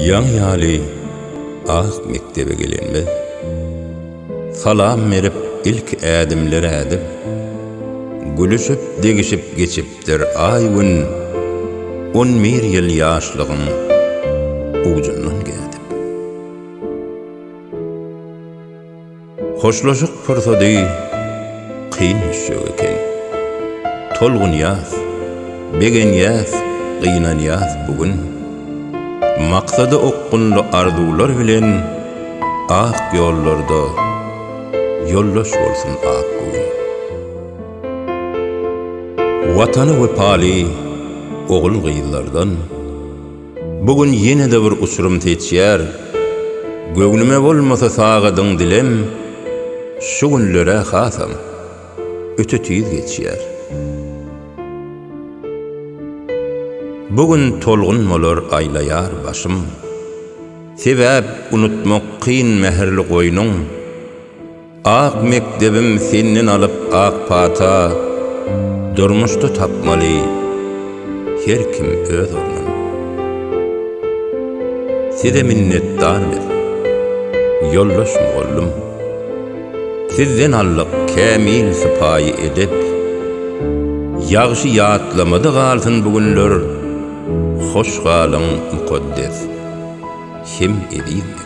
Yan ýaly az mektebe gelenmez. Salam berip ilk ädimler ädip, gülüşüp degişip geçipdir ay gün 11 ýyl ýaşlygym ucundan gedip. Hoşlaşyk pursady kyn düşýär eken. Tolgun ýaz, begen ýaz, gynan ýaz bugün. Maksady okkunly arzular bilen ak ýollarda yollaş bolsun ak gün. Watany wepaly ogul gyýylardan bugün ýene-de bir usurum teçýär. Göwnüme bolmasa sagydyň dilem, şu günlere hasam öte tüýüz geçýär. Bugün tolgun molar aylayar başım, sebäp unutmak kyn meherli goýnuň. Ak mektebim senden alıp ak pata, durmuşda tapmaly her kim öz ornun. Size minnetdarmyz, yollaş mollum. Sizden allyk kämil sypaýy edip, ýagşy ýatlamady galsyn bugünler. Hoş galyň mukaddes, hem edildi.